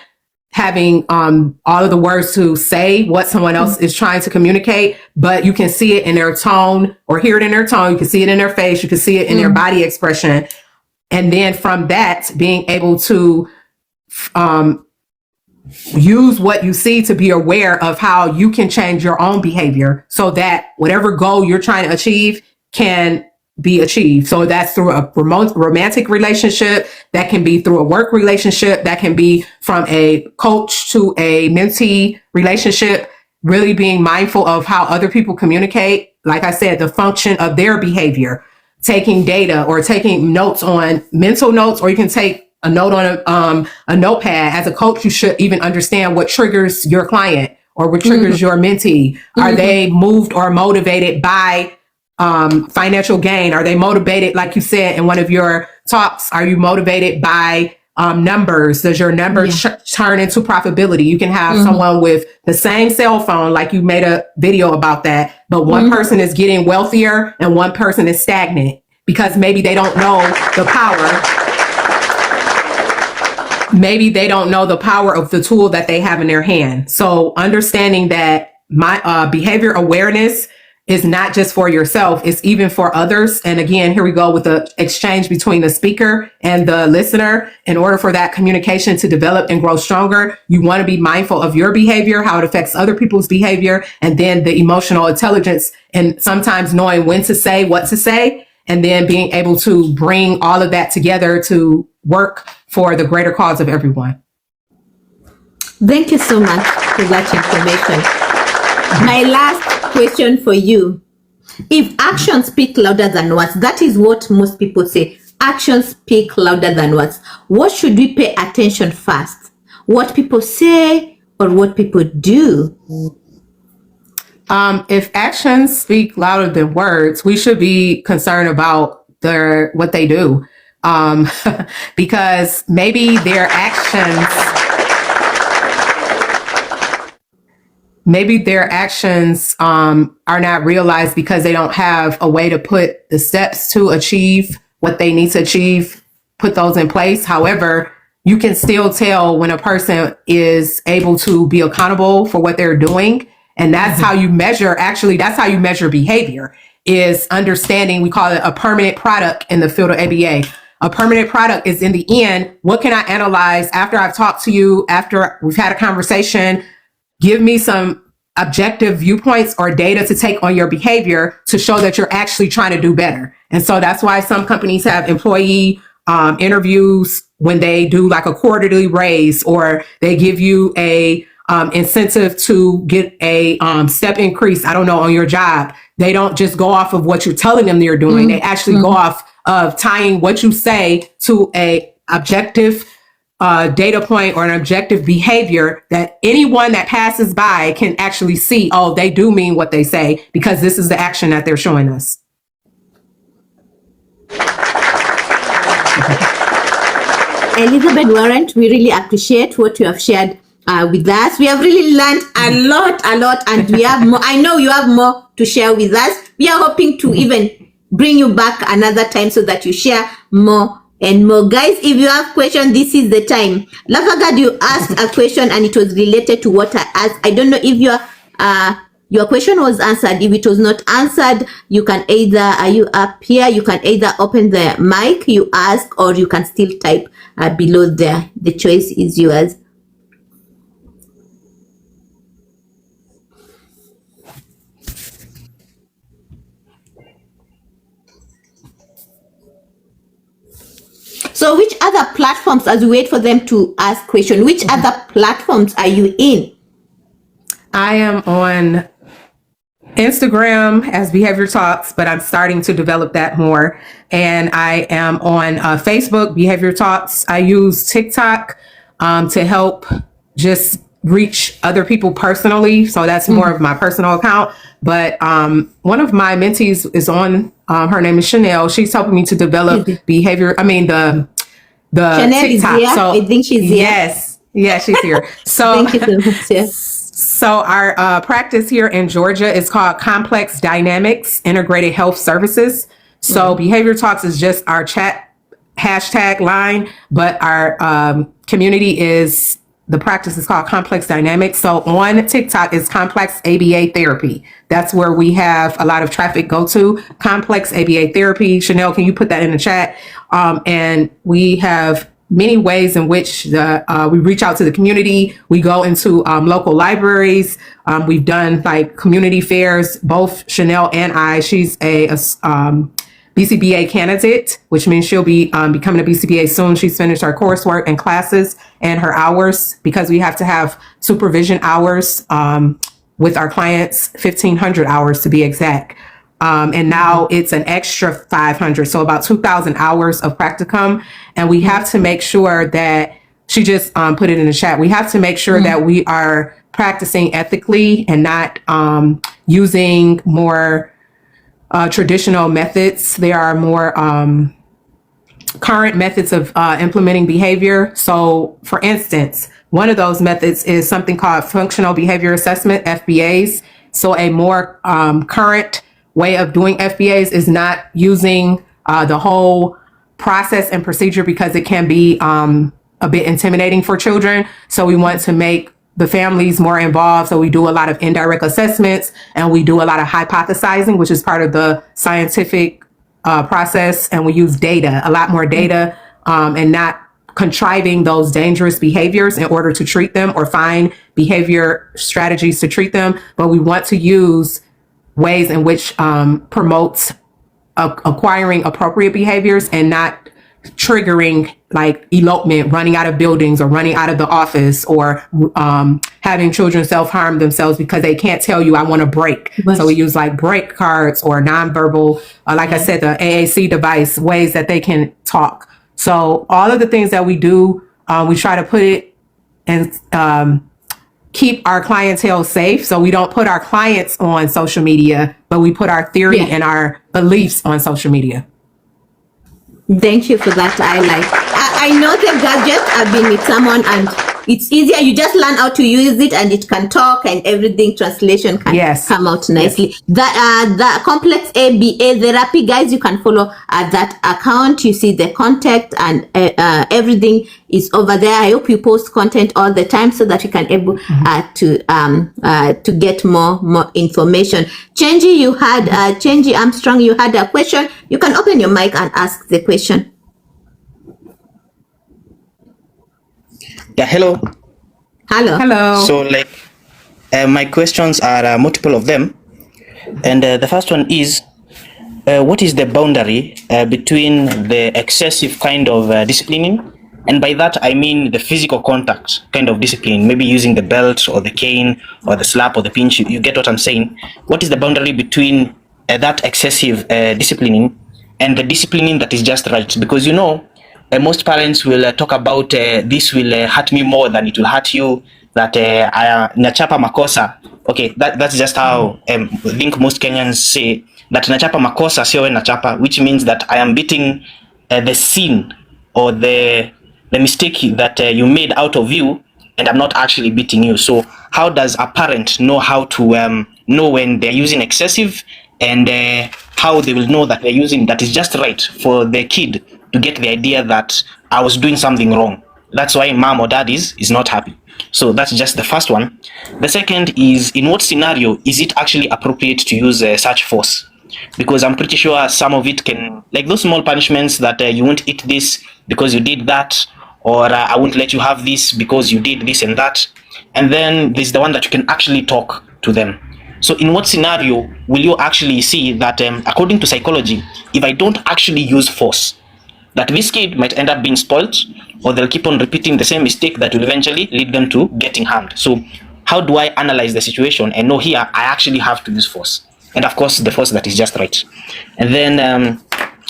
having all of the words to say what someone else is trying to communicate, but you can see it in their tone, or hear it in their tone. You can see it in their face. You can see it in their body expression. And then from that, being able to use what you see to be aware of how you can change your own behavior, so that whatever goal you're trying to achieve can be achieved. So that's through a romantic relationship, that can be through a work relationship, that can be from a coach to a mentee relationship, really being mindful of how other people communicate. Like I said, the function of their behavior, taking data or taking notes on mental notes, or you can take a note on a notepad. As a coach, you should even understand what triggers your client or what triggers your mentee. Are they moved or motivated by financial gain? Are they motivated, like you said in one of your talks, are you motivated by numbers? Does your number turn into profitability? You can have someone with the same cell phone, like you made a video about that, but one person is getting wealthier and one person is stagnant, because maybe they don't know the power. Maybe they don't know the power of the tool that they have in their hand. So understanding that my behavior awareness is not just for yourself, it's even for others. And again, here we go with the exchange between the speaker and the listener. In order for that communication to develop and grow stronger, you want to be mindful of your behavior, how it affects other people's behavior, and then the emotional intelligence, and sometimes knowing when to say, what to say, and then being able to bring all of that together to work for the greater cause of everyone. Thank you so much for that information. My last question for you. If actions speak louder than words, that is what most people say. Actions speak louder than words. What should we pay attention first? What people say or what people do? If actions speak louder than words, we should be concerned about what they do. Because maybe their actions are not realized because they don't have a way to put the steps to achieve what they need to achieve, put those in place. However, you can still tell when a person is able to be accountable for what they're doing. And that's how you measure, that's how you measure behavior, is understanding. We call it a permanent product in the field of ABA. A permanent product is, in the end, what can I analyze after I've talked to you, after we've had a conversation? Give me some objective viewpoints or data to take on your behavior to show that you're actually trying to do better. And so that's why some companies have employee interviews when they do like a quarterly raise, or they give you a incentive to get a step increase, I don't know, on your job. They don't just go off of what you're telling them they're doing. They actually go off of tying what you say to a objective data point or an objective behavior that anyone that passes by can actually see, oh, they do mean what they say because this is the action that they're showing us. Elizabeth Waren, we really appreciate what you have shared with us. We have really learned a lot, and we have more. I know you have more to share with us. We are hoping to even bring you back another time so that you share more and more. Guys, if you have questions, this is the time. Lavagad, you asked a question and it was related to what I asked. I don't know if your question was answered. If it was not answered, you can either, are you up here? You can either open the mic you ask, or you can still type below there. The choice is yours. So which other platforms, as we wait for them to ask questions, which other platforms are you in? I am on Instagram as Behavior Talks, but I'm starting to develop that more. And I am on Facebook, Behavior Talks. I use TikTok to help just reach other people personally. So that's more of my personal account. But one of my mentees is on, her name is Chanel. She's helping me to develop behavior. I mean, the Chanel TikTok. is here. So I think she's here. Yes. Yeah, she's here. So Thank you so much. Yes. So our practice here in Georgia is called Complex Dynamics Integrated Health Services. So Behavior Talks is just our chat hashtag line, but our community is, the practice is called Complex Dynamics. So on TikTok is Complex ABA Therapy. That's where we have a lot of traffic go to. Complex ABA Therapy. Chanel, can you put that in the chat? And we have many ways in which we reach out to the community. We go into local libraries. We've done like community fairs, both Chanel and I. She's a BCBA candidate, which means she'll be becoming a BCBA soon. She's finished her coursework and classes and her hours, because we have to have supervision hours with our clients, 1,500 hours to be exact. And now it's an extra 500, so about 2,000 hours of practicum. And we have to make sure that, she just put it in the chat, we have to make sure that we are practicing ethically and not using more traditional methods. There are more current methods of implementing behavior. So for instance, one of those methods is something called functional behavior assessment, FBAs. So a more current way of doing FBAs is not using the whole process and procedure, because it can be a bit intimidating for children. So we want to make the families more involved. So we do a lot of indirect assessments, and we do a lot of hypothesizing, which is part of the scientific process. And we use data, a lot more data, and not contriving those dangerous behaviors in order to treat them or find behavior strategies to treat them. But we want to use ways in which promotes acquiring appropriate behaviors and not triggering like elopement, running out of buildings or running out of the office, or having children self-harm themselves because they can't tell you, I want a break. So we use like break cards or nonverbal, like I said, the AAC device, ways that they can talk. So all of the things that we do, we try to put it and keep our clientele safe. So we don't put our clients on social media, but we put our theory and our beliefs on social media. Thank you for that. I know the gadgets. I've been with someone and it's easier. You just learn how to use it and it can talk and everything. Translation can come out nicely. The complex ABA therapy, guys, you can follow that account. You see the contact and everything is over there. I hope you post content all the time so that you can able to get more information. Chenji, you had Chenji Armstrong, you had a question. You can open your mic and ask the question. Yeah, hello. Hello. So like my questions are multiple of them. And the first one is, what is the boundary between the excessive kind of disciplining? And by that, I mean the physical contact kind of discipline, maybe using the belt or the cane or the slap or the pinch. You get what I'm saying? What is the boundary between that excessive disciplining and the disciplining that is just right. Because most parents will talk about this will hurt me more than it will hurt you, that nachapa makosa. Okay, that's just how I think most Kenyans say that nachapa makosa sio we nachapa, which means that I am beating the sin or the mistake that you made out of you, and I'm not actually beating you. So how does a parent know how to know when they're using excessive, and how they will know that they're using that is just right for their kid to get the idea that I was doing something wrong? That's why mom or dad is not happy. So that's just the first one. The second is, in what scenario is it actually appropriate to use such force? Because I'm pretty sure some of it can, like those small punishments that you won't eat this because you did that, or I won't let you have this because you did this and that. And then there's the one that you can actually talk to them. So in what scenario will you actually see that, according to psychology, if I don't actually use force, that this kid might end up being spoiled, or they'll keep on repeating the same mistake that will eventually lead them to getting harmed. So how do I analyze the situation and know here I actually have to use force? And of course, the force that is just right. And then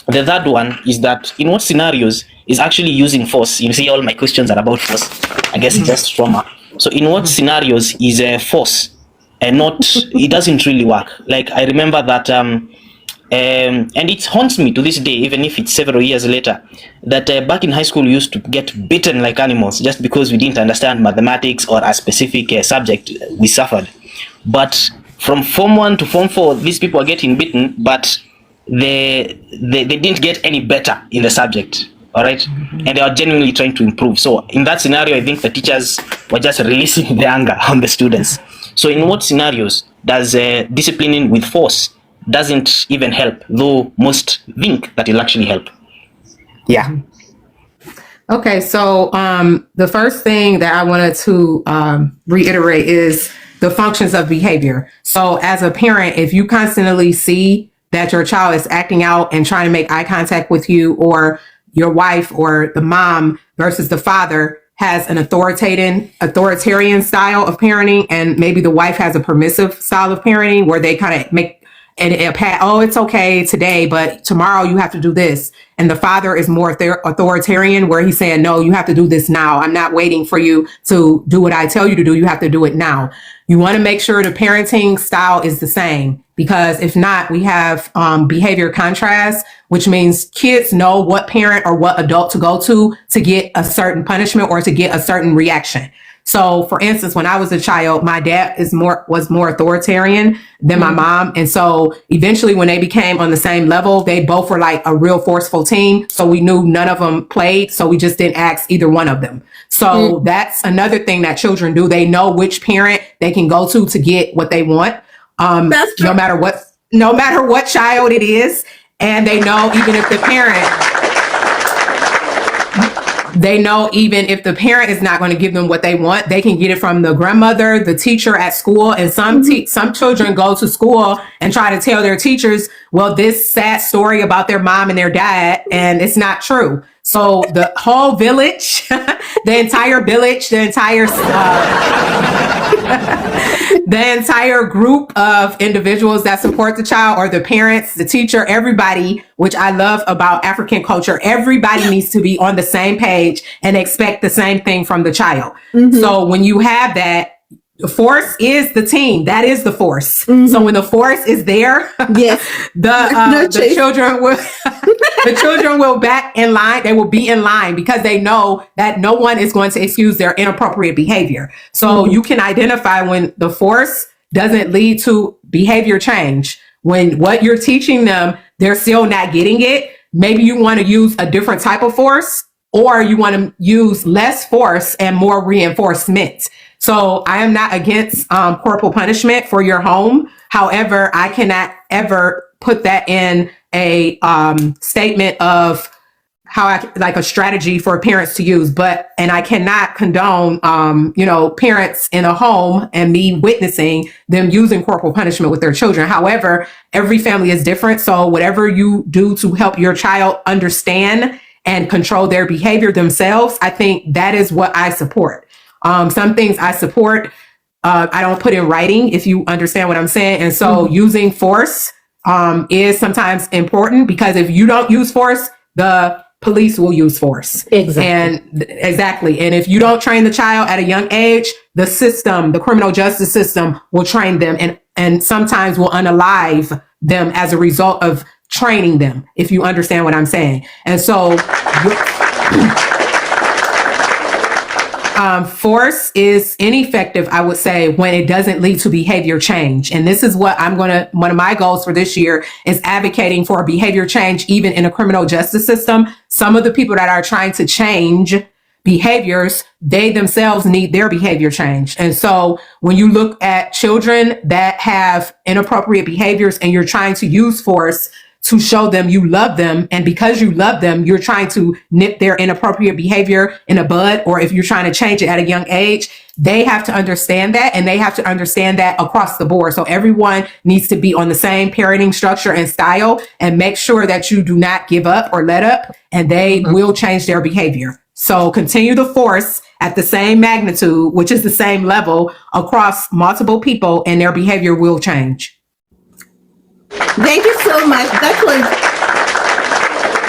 the third one is that in what scenarios is actually using force? You see, all my questions are about force. I guess it's just trauma. So in what scenarios is force and not, it doesn't really work? Like I remember that, and it haunts me to this day, even if it's several years later, that back in high school we used to get beaten like animals just because we didn't understand mathematics or a specific subject we suffered. But from Form 1 to Form 4, these people are getting beaten, but they didn't get any better in the subject. All right, and they are genuinely trying to improve. So in that scenario, I think the teachers were just releasing the anger on the students. So in what scenarios does disciplining with force doesn't even help, though most think that it'll actually help? Yeah. Okay, so the first thing that I wanted to reiterate is the functions of behavior. So as a parent, if you constantly see that your child is acting out and trying to make eye contact with you, or your wife or the mom versus the father has an authoritarian style of parenting, and maybe the wife has a permissive style of parenting where they kind of make oh, it's okay today, but tomorrow you have to do this. And the father is more authoritarian, where he's saying, no, you have to do this now. I'm not waiting for you to do what I tell you to do. You have to do it now. You want to make sure the parenting style is the same, because if not, we have behavior contrast, which means kids know what parent or what adult to go to get a certain punishment or to get a certain reaction. So for instance, when I was a child, my dad was more authoritarian than my mom. And so eventually when they became on the same level, they both were like a real forceful team. So we knew none of them played. So we just didn't ask either one of them. So that's another thing that children do. They know which parent they can go to get what they want. That's true. No matter what child it is. And they know even if the parent is not going to give them what they want, they can get it from the grandmother, the teacher at school. And some children go to school and try to tell their teachers, well, this sad story about their mom and their dad, and it's not true. So the whole village, the entire group of individuals that support the child, or the parents, the teacher, everybody, which I love about African culture, everybody needs to be on the same page and expect the same thing from the child. So when you have that, the force is the team. That is the force. So when the force is there, yes, the children will back in line. They will be in line because they know that no one is going to excuse their inappropriate behavior. So you can identify when the force doesn't lead to behavior change. When what you're teaching them, they're still not getting it. Maybe you want to use a different type of force, or you want to use less force and more reinforcement. So I am not against corporal punishment for your home. However, I cannot ever put that in a statement of like a strategy for parents to use. And I cannot condone, parents in a home and me witnessing them using corporal punishment with their children. However, every family is different. So whatever you do to help your child understand and control their behavior themselves, I think that is what I support. Some things I support, I don't put in writing, if you understand what I'm saying. And so using force is sometimes important, because if you don't use force, the police will use force. Exactly. And if you don't train the child at a young age, the system, the criminal justice system, will train them, and sometimes will unalive them as a result of training them, if you understand what I'm saying. And so force is ineffective, I would say, when it doesn't lead to behavior change. And this is what one of my goals for this year is advocating for behavior change, even in a criminal justice system. Some of the people that are trying to change behaviors, they themselves need their behavior changed. And so when you look at children that have inappropriate behaviors and you're trying to use force to show them you love them, and because you love them, you're trying to nip their inappropriate behavior in a bud, or if you're trying to change it at a young age, they have to understand that, and they have to understand that across the board. So everyone needs to be on the same parenting structure and style, and make sure that you do not give up or let up, and they will change their behavior. So continue the force at the same magnitude, which is the same level across multiple people, and their behavior will change. Thank you so much. That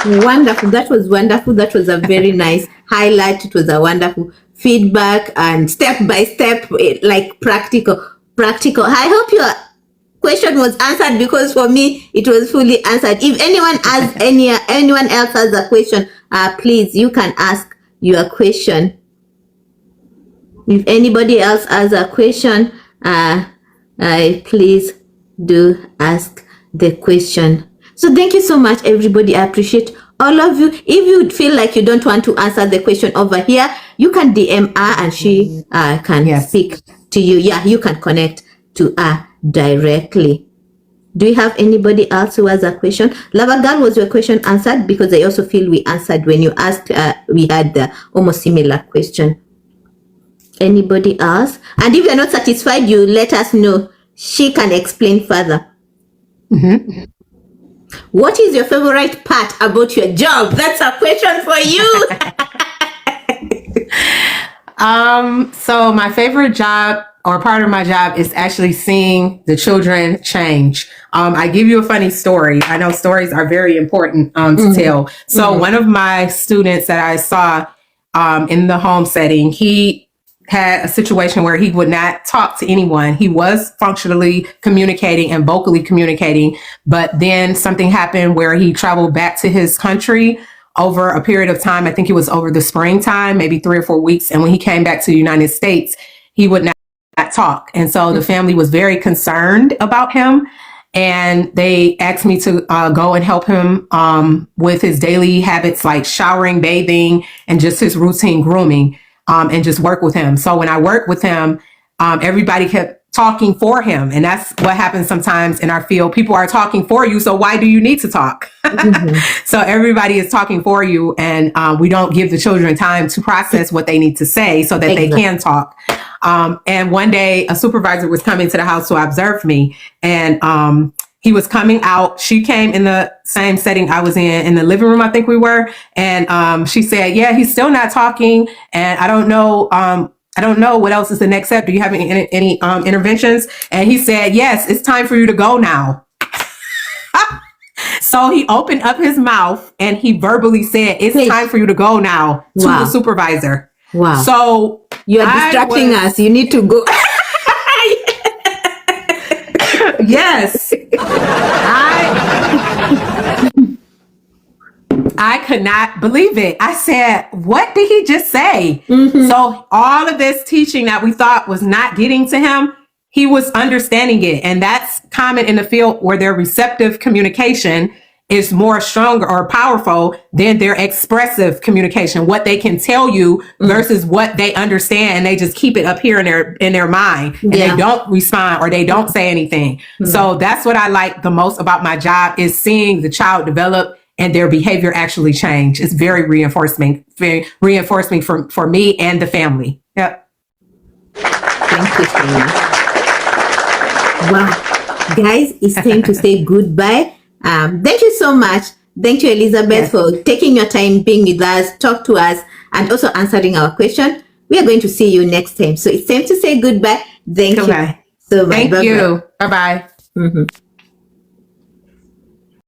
was wonderful. That was wonderful. That was a very nice highlight. It was a wonderful feedback and step by step, like practical. I hope your question was answered, because for me it was fully answered. If anyone else has a question, please, you can ask your question. If anybody else has a question, please do ask the question. So thank you so much, everybody. I appreciate all of you. If you feel like you don't want to answer the question over here, you can DM her and she can speak to you. Yeah, you can connect to her directly. Do you have anybody else who has a question? Lava Girl, was your question answered? Because I also feel we answered when you asked. We had the almost similar question. Anybody else? And if you're not satisfied, you let us know. She can explain further. Mm-hmm. What is your favorite part about your job? That's a question for you. So my favorite job, or part of my job, is actually seeing the children change. I give you a funny story. I know stories are very important to tell. So one of my students that I saw in the home setting, he had a situation where he would not talk to anyone. He was functionally communicating and vocally communicating, but then something happened where he traveled back to his country over a period of time. I think it was over the springtime, maybe 3 or 4 weeks. And when he came back to the United States, he would not talk. And so the family was very concerned about him. And they asked me to go and help him with his daily habits, like showering, bathing, and just his routine grooming. And just work with him. So when I worked with him, everybody kept talking for him. And that's what happens sometimes in our field. People are talking for you. So why do you need to talk? So everybody is talking for you. And we don't give the children time to process what they need to say so that they can talk. And one day a supervisor was coming to the house to observe me. And he was coming out. She came in the same setting I was in the living room, I think we were. And she said, yeah, he's still not talking. And I don't know what else is the next step. Do you have any interventions? And he said, yes, it's time for you to go now. So he opened up his mouth and he verbally said, it's time for you to go now to the supervisor. Wow. So you are distracting us. You need to go. Yes. I could not believe it. I said, what did he just say? So all of this teaching that we thought was not getting to him, he was understanding it. And that's common in the field where their receptive communication is more stronger or powerful than their expressive communication, what they can tell you versus what they understand. And they just keep it up here in their mind, and they don't respond or they don't say anything. So that's what I like the most about my job, is seeing the child develop and their behavior actually change. It's very reinforcing for me and the family. Yep. Thank you so much. Wow. Guys, it's time to say goodbye. Thank you so much. Thank you, Elizabeth, for taking your time being with us, talk to us, and also answering our question. We are going to see you next time. So it's time to say goodbye. Thank you so much. Thank you. Bye-bye.